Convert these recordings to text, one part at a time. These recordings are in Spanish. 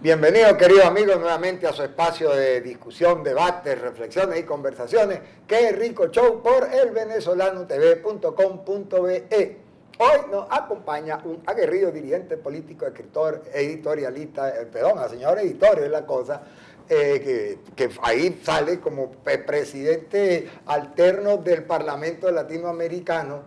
Bienvenidos, queridos amigos, nuevamente a su espacio de discusión, debates, reflexiones y conversaciones. Qué rico show por elvenezolanotv.com.be. Hoy nos acompaña un aguerrido dirigente político, escritor, editorialista, señor editor es la cosa, que ahí sale como presidente alterno del Parlamento Latinoamericano.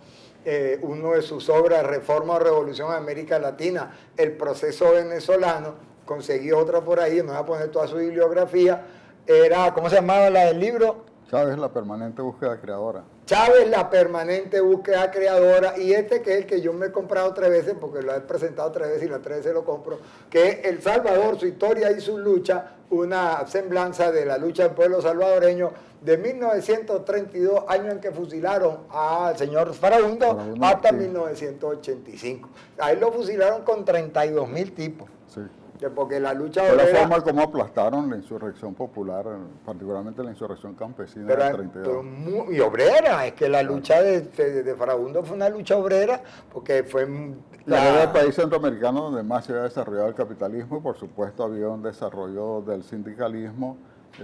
Uno de sus obras, Reforma o Revolución en América Latina, el proceso venezolano. Conseguí otra por ahí, me voy a poner toda su bibliografía. Era, ¿cómo se llamaba la del libro? Chávez, la permanente búsqueda creadora. Chávez, la permanente búsqueda creadora. Y este que es el que yo me he comprado 3 veces, porque lo he presentado 3 veces y las 3 veces lo compro, que es El Salvador, su historia y su lucha, una semblanza de la lucha del pueblo salvadoreño de 1932, año en que fusilaron al señor Farabundo, hasta 1985. Ahí lo fusilaron con 32.000 tipos. Sí. Porque la lucha obrera... Fue la forma como aplastaron la insurrección popular, particularmente la insurrección campesina del 32. Y obrera, es que la lucha de Farabundo fue una lucha obrera, porque fue... Era el país centroamericano donde más se había desarrollado el capitalismo y por supuesto había un desarrollo del sindicalismo.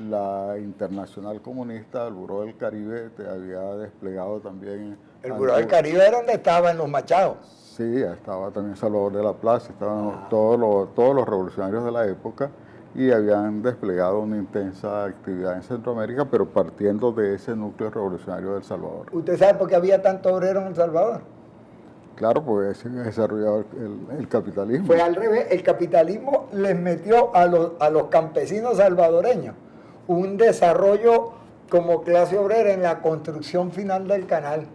La Internacional Comunista, el Buró del Caribe, había desplegado también... El Buró del Caribe era donde estaban los Machados. Sí, estaba también Salvador de la Plaza, estaban todos los revolucionarios de la época y habían desplegado una intensa actividad en Centroamérica, pero partiendo de ese núcleo revolucionario de El Salvador. ¿Usted sabe por qué había tanto obrero en El Salvador? Claro, porque se había desarrollado el capitalismo. Fue al revés, el capitalismo les metió a los campesinos salvadoreños un desarrollo como clase obrera en la construcción final del canal.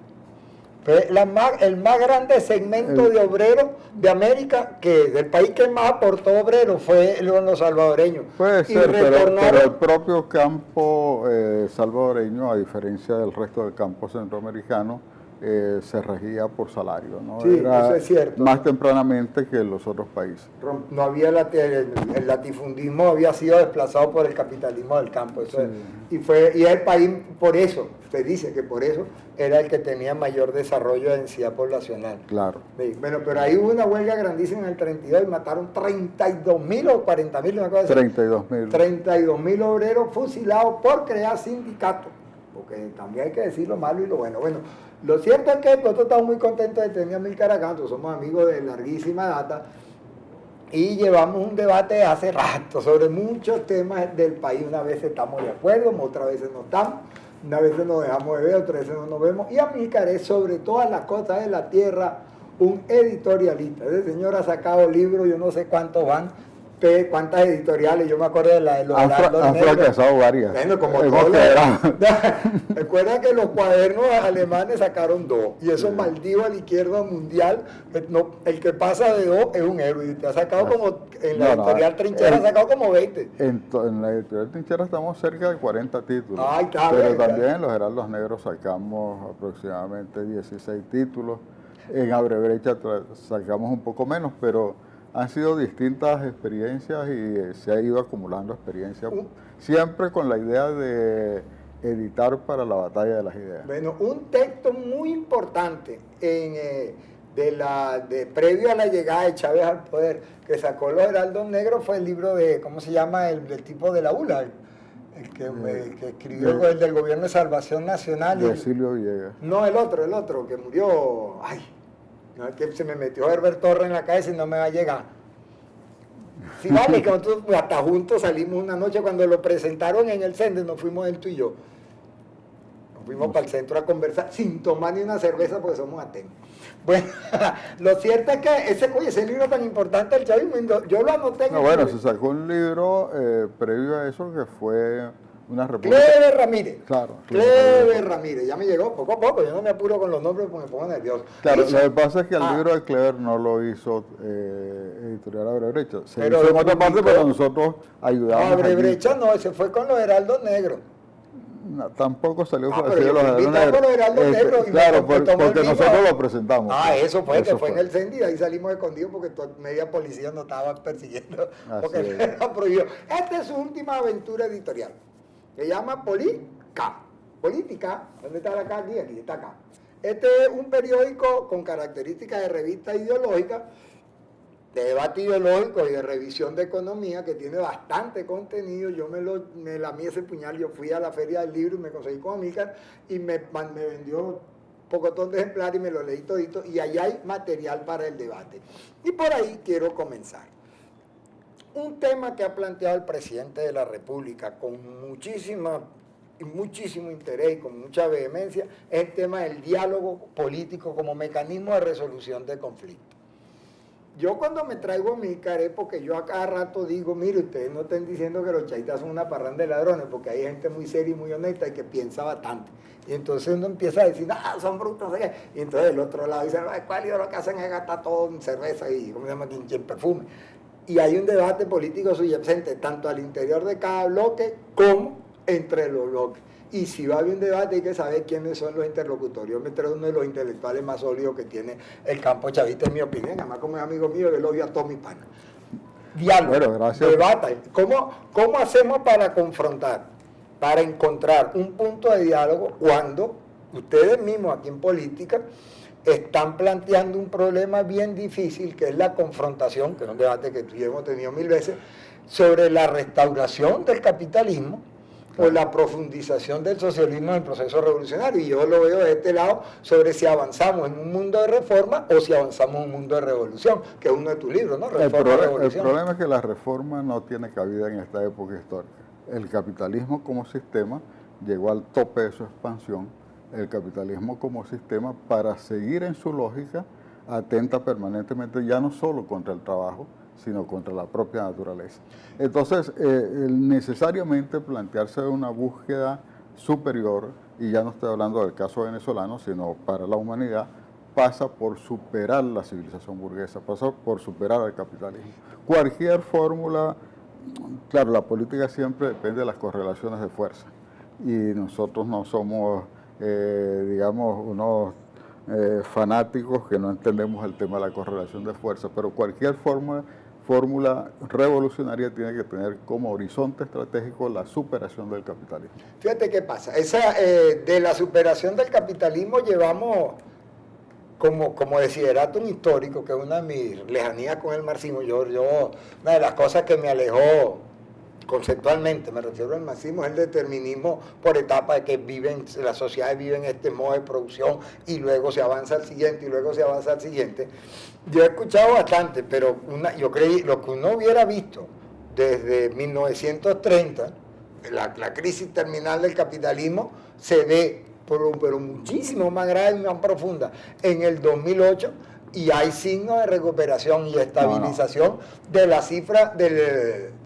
El más grande segmento de obreros de América, que del país que más aportó obreros, fue los salvadoreños. Puede ser, pero el propio campo salvadoreño, a diferencia del resto del campo centroamericano, se regía por salario, ¿no? Sí, era eso es cierto. Más tempranamente que en los otros países. No había el latifundismo había sido desplazado por el capitalismo del campo. Eso sí. Y el país, por eso, usted dice que por eso era el que tenía mayor desarrollo de densidad poblacional. Claro. Sí, bueno, pero ahí hubo una huelga grandísima en el 32 y mataron 32.000 o 40.000, una cosa así. 32.000. 32.000 obreros fusilados por crear sindicatos. Porque también hay que decir lo malo y lo bueno. Bueno, lo cierto es que nosotros estamos muy contentos de tener a Amílcar acá, somos amigos de larguísima data y llevamos un debate hace rato sobre muchos temas del país. Una vez estamos de acuerdo, otras veces no estamos, una vez nos dejamos de ver, otras veces no nos vemos. Y Amílcar es sobre todas las cosas de la tierra un editorialista. Ese señor ha sacado libros, yo no sé cuántos van, cuántas editoriales, yo me acuerdo de la de los Han fracasado varias. Bueno, como todos recuerda que los cuadernos alemanes sacaron 2 y eso maldijo a la izquierda mundial. El que pasa de 2 es un héroe. Y te ha sacado como, en la editorial Trinchera ha sacado como 20. En la editorial Trinchera estamos cerca de 40 títulos. Ay, pero también en los Heraldos Negros sacamos aproximadamente 16 títulos. En Abrebrecha sacamos un poco menos, pero han sido distintas experiencias y se ha ido acumulando experiencia, siempre con la idea de editar para la batalla de las ideas. Bueno, un texto muy importante previo a la llegada de Chávez al poder, que sacó los Heraldos Negros, fue el libro de, ¿cómo se llama? El tipo de la ULA, el que escribió el del Gobierno de Salvación Nacional. De Silvio Villegas. No, el otro, que murió. Ay, no, es que se me metió Herbert Torres en la cabeza y no me va a llegar. Sí, vale, que nosotros hasta juntos salimos una noche cuando lo presentaron en el centro, nos fuimos él, tú y yo. Nos fuimos para el centro a conversar sin tomar ni una cerveza porque somos atenos. Bueno, lo cierto es que ese libro tan importante del chavismo, yo lo anoté en bueno, se sacó un libro previo a eso que fue una república. Clever Ramírez. Claro. Clever Ramírez, ya me llegó poco a poco, yo no me apuro con los nombres porque me pongo nervioso. Claro, lo que pasa es que el libro de Clever no lo hizo Editorial Abrebrecha. Se pero hizo en otra parte, pero nosotros ayudamos. Abrebrecha no, ese fue con los Heraldos Negros. No, tampoco salió por los Heraldos Negros. Claro, porque nosotros lo presentamos. Eso fue, que fue en el CENDI, ahí salimos escondidos porque media policía nos estaba persiguiendo, porque era prohibido. Esta es su última aventura editorial. Se llama Política. ¿Dónde está acá? Aquí está acá. Este es un periódico con características de revista ideológica de debate ideológico y de revisión de economía, que tiene bastante contenido. Yo me lamí ese puñal, yo fui a la Feria del Libro y me conseguí con Amílcar y me vendió un pocotón de ejemplares y me lo leí todito, y allá hay material para el debate. Y por ahí quiero comenzar. Un tema que ha planteado el presidente de la República con muchísimo interés y con mucha vehemencia es el tema del diálogo político como mecanismo de resolución de conflictos. Yo cuando me traigo mi caré, porque yo a cada rato digo, mire, ustedes no estén diciendo que los chaitas son una parranda de ladrones, porque hay gente muy seria y muy honesta y que piensa bastante. Y entonces uno empieza a decir, son brutos, ¿sí? Y entonces el otro lado dice, ¿cuál? Y lo que hacen es gastar todo en cerveza y, ¿cómo se llama? En perfume. Y hay un debate político subyacente, tanto al interior de cada bloque como entre los bloques. Y si va a haber un debate hay que saber quiénes son los interlocutores. Yo me traigo uno de los intelectuales más sólidos que tiene el campo chavista, en mi opinión, además como es amigo mío, yo lo odio a todos mis panas. Diálogo, bueno, debate. ¿Cómo hacemos para confrontar, para encontrar un punto de diálogo cuando ustedes mismos aquí en política están planteando un problema bien difícil, que es la confrontación, que es un debate que tú hemos tenido 1000 veces, sobre la restauración del capitalismo o la profundización del socialismo en el proceso revolucionario? Y yo lo veo de este lado, sobre si avanzamos en un mundo de reforma o si avanzamos en un mundo de revolución, que es uno de tus libros, ¿no? El problema es que la reforma no tiene cabida en esta época histórica. El capitalismo como sistema llegó al tope de su expansión. El capitalismo como sistema, para seguir en su lógica, atenta permanentemente ya no solo contra el trabajo, sino contra la propia naturaleza. Entonces, necesariamente plantearse una búsqueda superior, y ya no estoy hablando del caso venezolano, sino para la humanidad, pasa por superar la civilización burguesa, pasa por superar el capitalismo. Cualquier fórmula, claro, la política siempre depende de las correlaciones de fuerza, y nosotros no somos, digamos, unos fanáticos que no entendemos el tema de la correlación de fuerza, pero cualquier fórmula revolucionaria tiene que tener como horizonte estratégico la superación del capitalismo. Fíjate qué pasa, de la superación del capitalismo llevamos como desideratum histórico, que es una de mis lejanías con el marxismo. Una de las cosas que me alejó conceptualmente, me refiero al marxismo, es el determinismo por etapa, de que las sociedades viven este modo de producción y luego se avanza al siguiente y luego se avanza al siguiente. Yo he escuchado bastante, pero yo creí, lo que uno hubiera visto desde 1930, la crisis terminal del capitalismo, se ve pero muchísimo más grave y más profunda en el 2008, y hay signos de recuperación y estabilización de la cifra,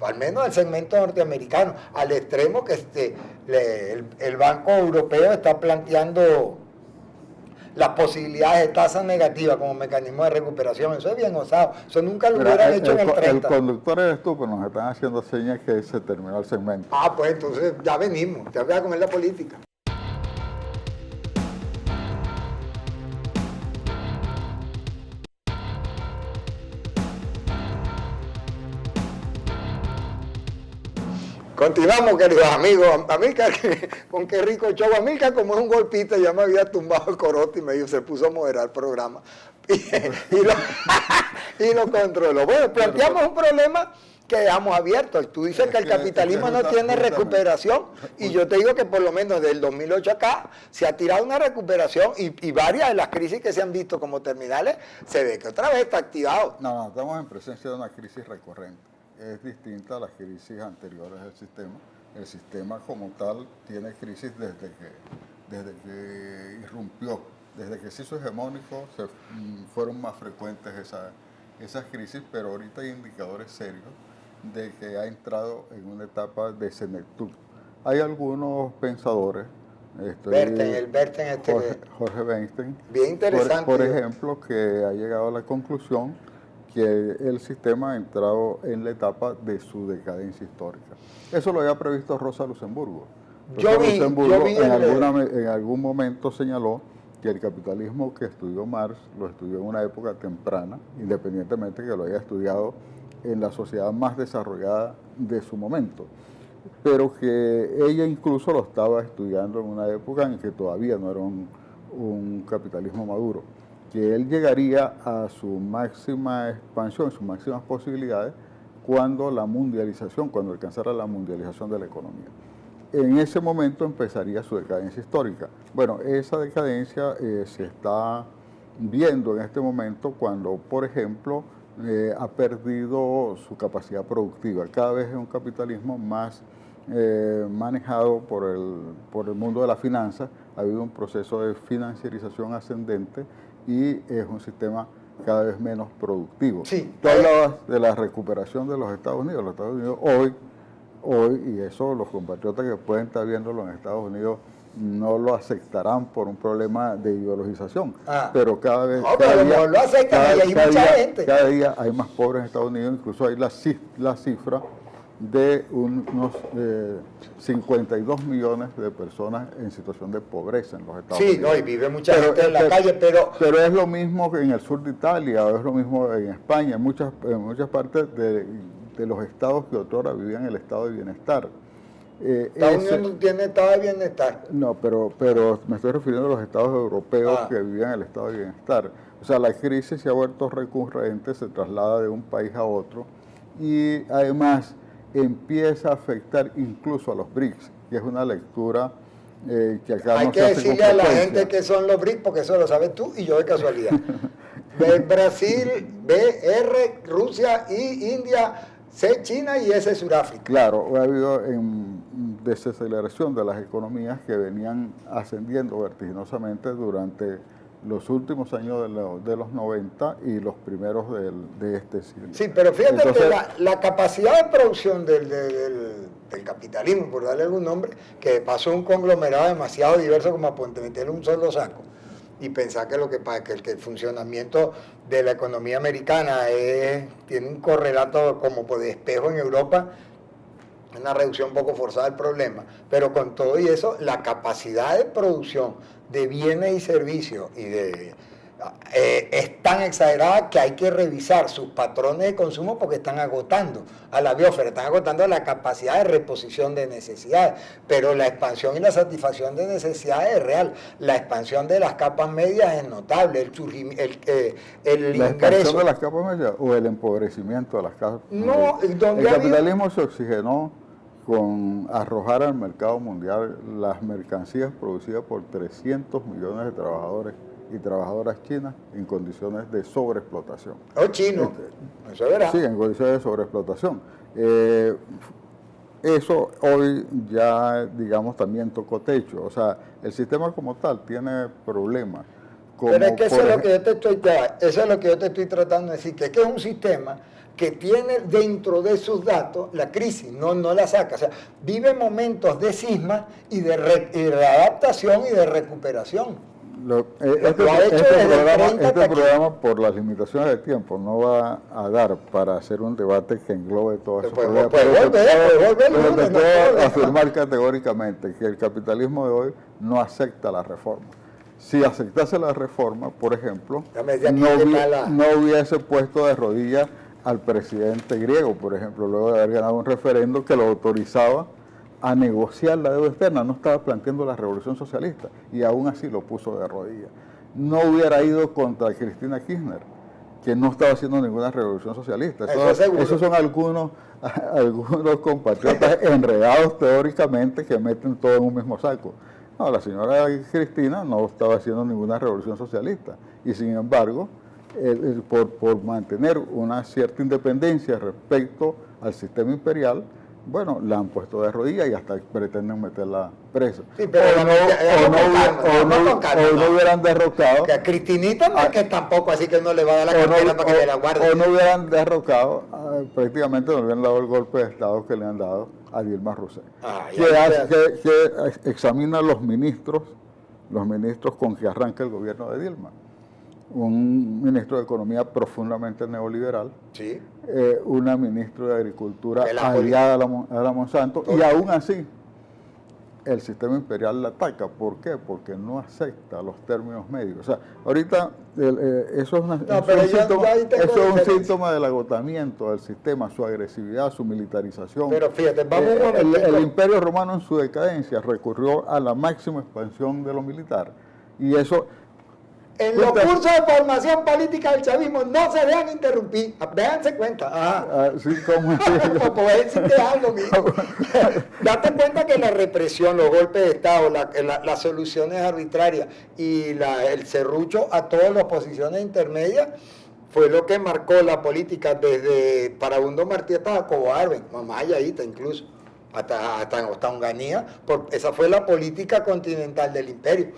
al menos del segmento norteamericano, al extremo que el Banco Europeo está planteando las posibilidades de tasas negativas como mecanismo de recuperación. Eso es bien osado, eso nunca lo hubieran hecho en el 30. El conductor eres tú, pero nos están haciendo señas que se terminó el segmento. Pues entonces ya venimos, te voy a comer la política. Continuamos, queridos amigos. Amílcar, con qué rico show. Amílcar, como es un golpista, ya me había tumbado el corote y se puso a moderar el programa. Y lo controló. Bueno, planteamos un problema que dejamos abierto. Tú dices que el capitalismo no tiene recuperación, y yo te digo que por lo menos del 2008 acá se ha tirado una recuperación, y varias de las crisis que se han visto como terminales, se ve que otra vez está activado. No, estamos en presencia de una crisis recurrente. Es distinta a las crisis anteriores del sistema. El sistema como tal tiene crisis desde que irrumpió, desde que se hizo hegemónico, fueron más frecuentes esas crisis, pero ahorita hay indicadores serios de que ha entrado en una etapa de senectud. Hay algunos pensadores, Jorge Bernstein, bien interesante, por ejemplo, que ha llegado a la conclusión que el sistema ha entrado en la etapa de su decadencia histórica. Eso lo había previsto Rosa Luxemburgo. En algún momento señaló que el capitalismo que estudió Marx lo estudió en una época temprana, independientemente que lo haya estudiado en la sociedad más desarrollada de su momento, pero que ella incluso lo estaba estudiando en una época en que todavía no era un capitalismo maduro. que él llegaría a su máxima expansión, sus máximas posibilidades, cuando alcanzara la mundialización de la economía. En ese momento empezaría su decadencia histórica. Bueno, esa decadencia se está viendo en este momento cuando, por ejemplo, ha perdido su capacidad productiva. Cada vez es un capitalismo más manejado por el mundo de la finanza. Ha habido un proceso de financiarización ascendente y es un sistema cada vez menos productivo. Sí. Tú hablabas de la recuperación de los Estados Unidos. Los Estados Unidos hoy, y eso los compatriotas que pueden estar viéndolo en Estados Unidos no lo aceptarán por un problema de ideologización, pero cada vez... No, pero no lo aceptan, y hay mucha gente. Cada día hay más pobres en Estados Unidos, incluso hay la cifra de unos 52 millones de personas en situación de pobreza en los Estados Unidos. Sí, no, y vive mucha gente en la calle, pero... Pero es lo mismo que en el sur de Italia, o es lo mismo en España, en muchas partes de los estados que otrora vivían el estado de bienestar. Estados Unidos no tiene estado de bienestar. No, pero me estoy refiriendo a los estados europeos que vivían el estado de bienestar. O sea, la crisis se ha vuelto recurrente, se traslada de un país a otro y además empieza a afectar incluso a los BRICS, que es una lectura que acá hay no que se hace decirle con a la frecuencia. gente que son los BRICS, porque eso lo sabes tú y yo de casualidad. Brasil, BR, Rusia, I, India, C, China y S, Sudáfrica. Claro, ha habido desaceleración de las economías que venían ascendiendo vertiginosamente durante los últimos años de los 90 y los primeros de este siglo. Sí, pero fíjate Entonces, que la capacidad de producción del capitalismo, por darle algún nombre, que pasó un conglomerado demasiado diverso como para meterle un solo saco y pensar que el funcionamiento de la economía americana tiene un correlato como por espejo en Europa, una reducción un poco forzada del problema, pero con todo y eso, la capacidad de producción de bienes y servicios es tan exagerada que hay que revisar sus patrones de consumo porque están agotando a la biosfera, están agotando la capacidad de reposición de necesidades, pero la expansión y la satisfacción de necesidades es real. La expansión de las capas medias es notable, el ¿la expansión ingreso de las capas medias o el empobrecimiento de las capas no, medias? donde El ha habido- capitalismo se oxigenó con arrojar al mercado mundial las mercancías producidas por 300 millones de trabajadores y trabajadoras chinas en condiciones de sobreexplotación. o chino, eso es verdad. Sí, en condiciones de sobreexplotación. Eso hoy ya, digamos, también tocó techo. O sea, el sistema como tal tiene problemas. Pero es que eso es lo que yo te estoy tratando de decir, que es un sistema que tiene dentro de sus datos la crisis, no la saca. O sea, vive momentos de cisma y de readaptación y de recuperación. Este programa, por las limitaciones de tiempo, no va a dar para hacer un debate que englobe todo eso. Pero te puedo afirmar categóricamente que el capitalismo de hoy no acepta la reforma. Si aceptase la reforma, por ejemplo, no hubiese puesto de rodillas al presidente griego, por ejemplo, luego de haber ganado un referendo que lo autorizaba a negociar la deuda externa. No estaba planteando la revolución socialista y aún así lo puso de rodillas. No hubiera ido contra Cristina Kirchner, que no estaba haciendo ninguna revolución socialista. Esos son algunos compatriotas enredados teóricamente que meten todo en un mismo saco. No, la señora Cristina no estaba haciendo ninguna revolución socialista y sin embargo, por mantener una cierta independencia respecto al sistema imperial, bueno, la han puesto de rodillas y hasta pretenden meterla presa. Sí, pero no hubieran derrocado. Que a Cristinita no es que tampoco, así que no le va a dar la cartera para que le la guarde. O no hubieran derrocado, prácticamente no hubieran dado el golpe de Estado que le han dado a Dilma Rousseff. Que examina los ministros con que arranca el gobierno de Dilma. Un ministro de Economía profundamente neoliberal, sí. Una ministra de Agricultura aliada a la Monsanto, y aún así el sistema imperial la ataca. ¿Por qué? Porque no acepta los términos medios. O sea, ahorita eso es un síntoma del agotamiento del sistema, su agresividad, su militarización. Pero fíjate, vamos un momentito. El Imperio Romano en su decadencia recurrió a la máxima expansión de lo militar, y eso En los cursos de formación política del chavismo no se dejan interrumpir. Véanse cuenta. Ajá. Sí, ¿cómo? Pues decirte algo, mijo. Date cuenta que la represión, los golpes de Estado, las soluciones arbitrarias y el serrucho a todas las posiciones intermedias fue lo que marcó la política desde Parabundo Martí hasta Jacobo Arben, más allá incluso, hasta Onganía. Esa fue la política continental del imperio.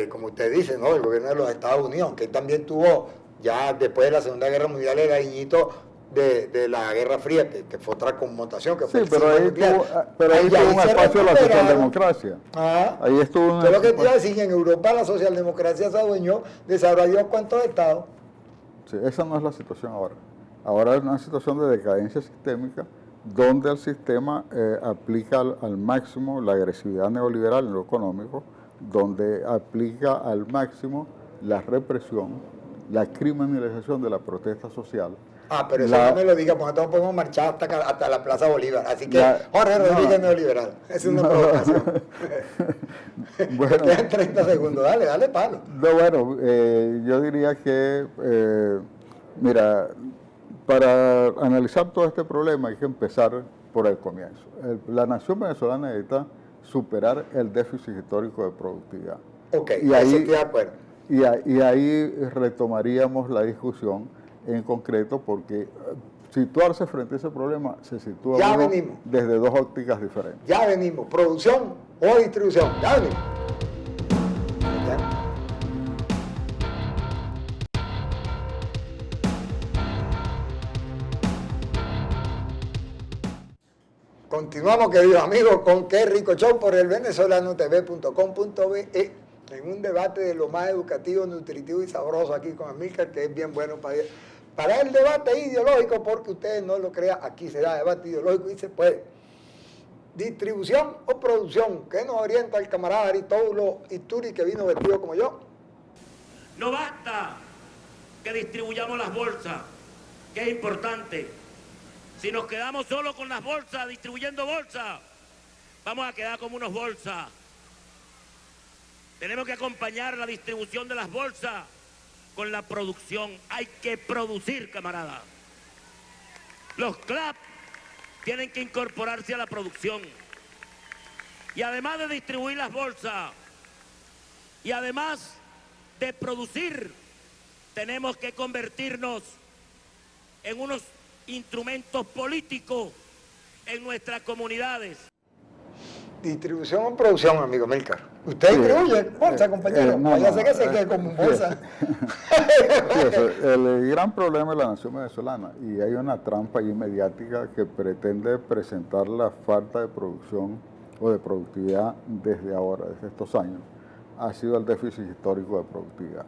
Como usted dice, ¿no? El gobierno de los Estados Unidos, aunque también tuvo, ya después de la Segunda Guerra Mundial, el guiñito de la Guerra Fría, que fue otra conmutación, que fue sí, pero ahí tuvo un espacio de la socialdemocracia. Ahí estuvo lo que te iba a decir, en Europa la socialdemocracia se adueñó, desarrolló cuántos estados. Sí, esa no es la situación ahora. Ahora es una situación de decadencia sistémica, donde el sistema aplica al máximo la agresividad neoliberal en lo económico, donde aplica al máximo la represión, la criminalización de la protesta social. Pero eso no me lo diga, porque no podemos marchar hasta la Plaza Bolívar. Así que Jorge Rodríguez neoliberal. Es una provocación. Bueno, quedan 30 segundos. Dale palo. No, bueno, yo diría que, mira, para analizar todo este problema hay que empezar por el comienzo. La nación venezolana necesita superar el déficit histórico de productividad. Ok, y ahí estoy de acuerdo. Y ahí retomaríamos la discusión en concreto, porque situarse frente a ese problema se sitúa desde dos ópticas diferentes. Ya venimos, producción o distribución, ya venimos. Continuamos, queridos amigos, con Qué Rico Show por el venezolano.tv.com.be en un debate de lo más educativo, nutritivo y sabroso aquí con Amílcar, que es bien bueno para el debate ideológico, porque ustedes no lo crean, aquí se da debate ideológico y se puede. Distribución o producción, ¿qué nos orienta el camarada Aristóbulo Isturi, que vino vestido como yo? No basta que distribuyamos las bolsas, que es importante. Si nos quedamos solo con las bolsas, distribuyendo bolsas, vamos a quedar como unos bolsas. Tenemos que acompañar la distribución de las bolsas con la producción. Hay que producir, camarada. Los CLAP tienen que incorporarse a la producción. Y además de distribuir las bolsas, y además de producir, tenemos que convertirnos en unos instrumentos políticos en nuestras comunidades. Distribución o producción, amigo Milcar. ¿Usted distribuye bolsa, compañero? Ya sé que se quede como bolsa. El gran problema de la nación venezolana, y hay una trampa ahí mediática que pretende presentar la falta de producción o de productividad desde ahora, desde estos años, ha sido el déficit histórico de productividad.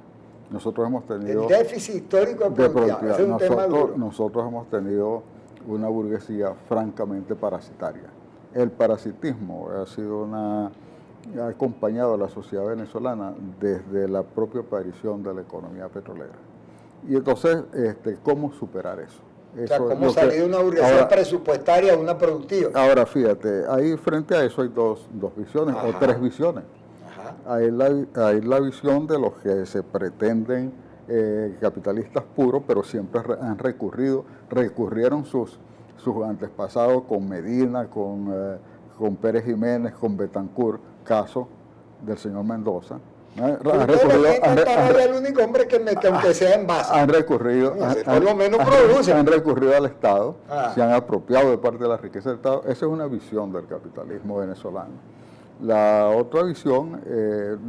Nosotros hemos tenido... El déficit histórico de productividad. Ese es un tema duro. Nosotros hemos tenido una burguesía francamente parasitaria. El parasitismo ha acompañado a la sociedad venezolana desde la propia aparición de la economía petrolera. Y entonces, ¿cómo superar eso? O sea, ¿cómo salir de una burguesía presupuestaria a una productiva? Ahora, fíjate, ahí frente a eso hay dos visiones, o tres visiones. Hay la visión de los que se pretenden capitalistas puros, pero siempre recurrieron sus antepasados con Medina, con Pérez Jiménez, con Betancourt, caso del señor Mendoza. El único hombre que aunque sea en base. Han recurrido, por lo menos produce. Han recurrido al Estado, se han apropiado de parte de la riqueza del Estado. Esa es una visión del capitalismo venezolano. La otra visión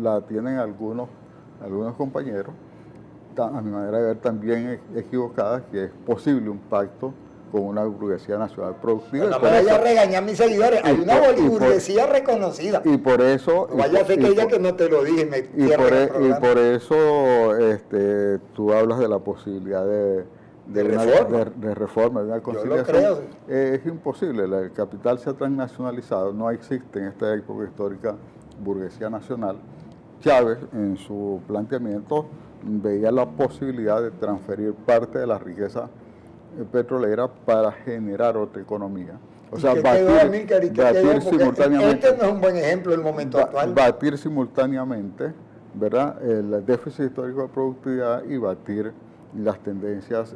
la tienen algunos compañeros, a mi manera de ver también equivocada, que es posible un pacto con una burguesía nacional productiva. No me vaya a regañar a mis seguidores, hay una burguesía reconocida. Y por eso... Vaya a ser que ella que no te lo dije, y por eso tú hablas de la posibilidad de reforma, de una conciliación. Yo lo creo. Es imposible, el capital se ha transnacionalizado, no existe en esta época histórica burguesía nacional. Chávez, en su planteamiento, veía la posibilidad de transferir parte de la riqueza petrolera para generar otra economía. O sea, batir simultáneamente. Este no es un buen ejemplo en el momento actual. Batir simultáneamente ¿verdad?, el déficit histórico de productividad y batir las tendencias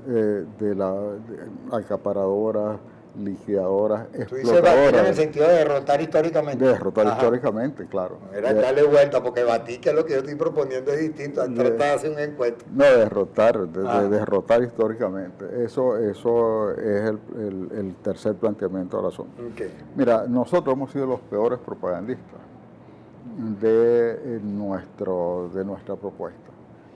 acaparadoras, liquidadoras, Tú dices batir en el explotadoras. sentido de derrotar históricamente. Derrotar Ajá. históricamente, claro. Era darle vuelta, porque batir, que es lo que yo estoy proponiendo, es distinto a tratar de hacer un encuentro. No, de derrotar históricamente. Eso es el tercer planteamiento del asunto. Okay. Mira, nosotros hemos sido los peores propagandistas de nuestra propuesta.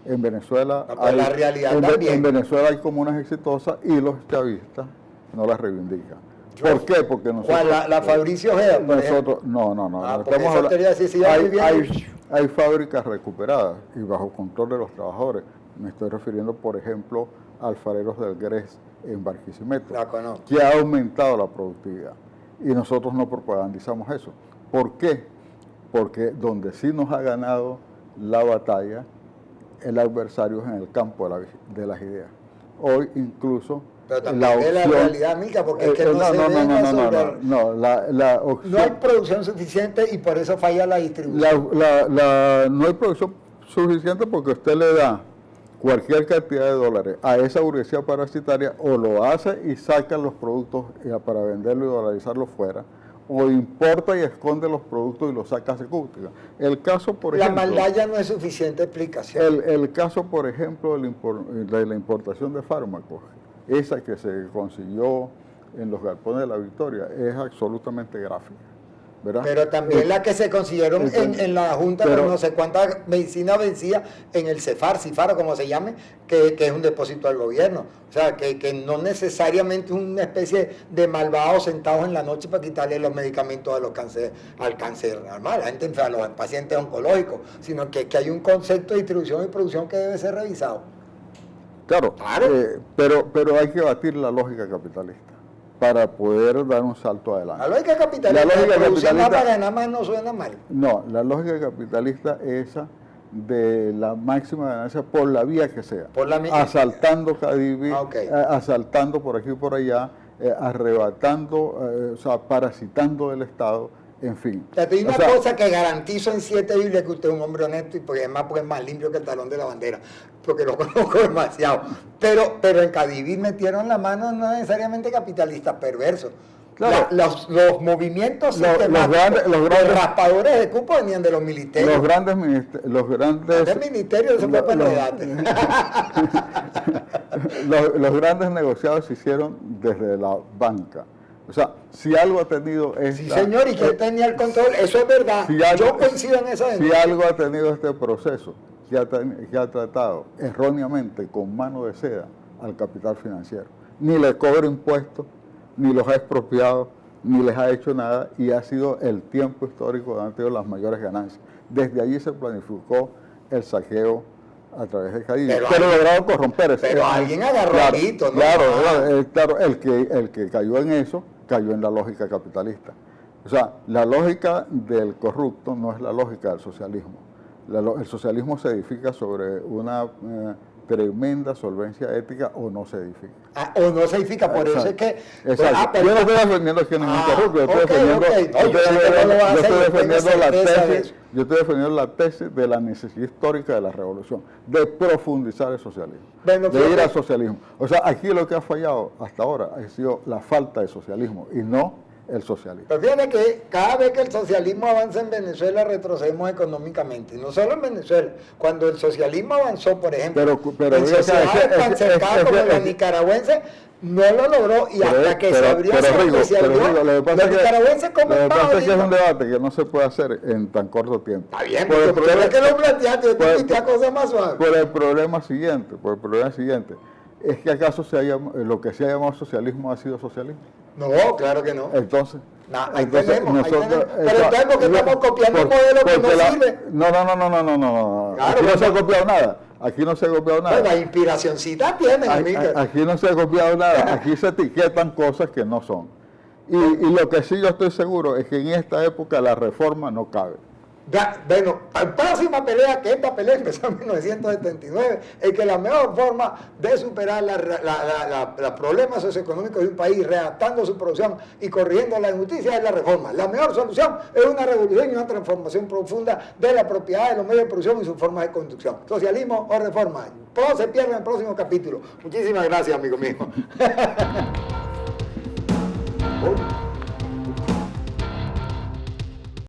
En Venezuela, La realidad también. en Venezuela hay comunas exitosas y los chavistas no las reivindican. ¿Por qué? Porque nosotros... ¿Cuál? La Fabricio Ojeda, por ejemplo. No. Porque Estamos eso quería decir, si ya muy bien. hay fábricas recuperadas y bajo control de los trabajadores. Me estoy refiriendo, por ejemplo, a Alfareros del Gres en Barquisimeto, La conozco. que ha aumentado la productividad. Y nosotros no propagandizamos eso. ¿Por qué? Porque donde sí nos ha ganado la batalla, el adversario es en el campo de las ideas. Hoy incluso pero también de la realidad, Milka, porque es que no hay producción suficiente y por eso falla la distribución. No hay producción suficiente porque usted le da cualquier cantidad de dólares a esa burguesía parasitaria, o lo hace y saca los productos para venderlo y dolarizarlo fuera, o importa y esconde los productos y los saca a secútica. El caso, por ejemplo... La maldad ya no es suficiente explicación. El caso, por ejemplo, de la importación de fármacos, esa que se consiguió en los galpones de la Victoria, es absolutamente gráfica, ¿verdad? Pero también la que se consiguieron en la Junta, pero no sé cuánta medicina vencía en el CIFAR, como se llame, que es un depósito del gobierno. O sea, que no necesariamente es una especie de malvados sentados en la noche para quitarle los medicamentos al cáncer normal, a los pacientes oncológicos, sino que hay un concepto de distribución y producción que debe ser revisado. Claro. Pero hay que batir la lógica capitalista para poder dar un salto adelante. La lógica capitalista, para ganar más no suena mal. No, la lógica capitalista es esa de la máxima ganancia por la vía que sea. Asaltando Cadivi, asaltando por aquí y por allá, arrebatando, parasitando del Estado, en fin. Hay una cosa que garantizo en 7 Biblias, que usted es un hombre honesto y porque además es más limpio que el talón de la bandera, porque lo conozco demasiado. Pero en Cadivi metieron la mano no necesariamente capitalistas perversos. Claro. Los movimientos sistemáticos, los raspadores de cupo venían de los ministerios. Los grandes negociados se hicieron desde la banca. O sea, si algo ha tenido sí, señor, ¿y quién tenía el control? Eso es verdad. Yo coincido en esa denuncia. Si algo ha tenido este proceso, que ha tratado erróneamente con mano de seda al capital financiero. Ni le cobra impuestos, ni los ha expropiado, ni les ha hecho nada, y ha sido el tiempo histórico donde han tenido las mayores ganancias. Desde allí se planificó el saqueo a través de Cadivi, pero lograron corromper eso. Pero alguien agarró alito, ¿no? Claro, el que cayó en eso, cayó en la lógica capitalista. O sea, la lógica del corrupto no es la lógica del socialismo. El socialismo se edifica sobre una tremenda solvencia ética, o no se edifica. O no se edifica, por eso es que... Exacto. Yo no estoy defendiendo que ningún corrupto, yo estoy defendiendo la tesis de la necesidad histórica de la revolución, de profundizar el socialismo, de ir al socialismo. O sea, aquí lo que ha fallado hasta ahora ha sido la falta de socialismo y no el socialismo. Pero fíjate que cada vez que el socialismo avanza en Venezuela retrocedemos económicamente, no solo en Venezuela. Cuando el socialismo avanzó, por ejemplo, en sociedades tan cercanas como la nicaragüense, no lo logró, y hasta que se abrió los nicaragüenses como el pasa es que es un debate que no se puede hacer en tan corto tiempo. Está bien, pero es que lo planteaste, yo te invité a cosas más suaves. Por el problema siguiente, es que acaso lo que se ha llamado socialismo ha sido socialismo. No, claro que no. Entonces, ahí tenemos. Pero entonces, ¿por qué estamos copiando un modelo que no sirve? No. Aquí no se ha copiado nada. Bueno, la inspiracioncita tiene, aquí no se ha copiado nada. Aquí se etiquetan cosas que no son. Y lo que sí yo estoy seguro es que en esta época la reforma no cabe. Bueno, la próxima pelea, que esta pelea empezó en 1979, es que la mejor forma de superar los problemas socioeconómicos de un país, readaptando su producción y corrigiendo la injusticia, es la reforma. La mejor solución es una revolución y una transformación profunda de la propiedad de los medios de producción y sus formas de conducción. Socialismo o reforma. Todo se pierde en el próximo capítulo. Muchísimas gracias, amigo mío.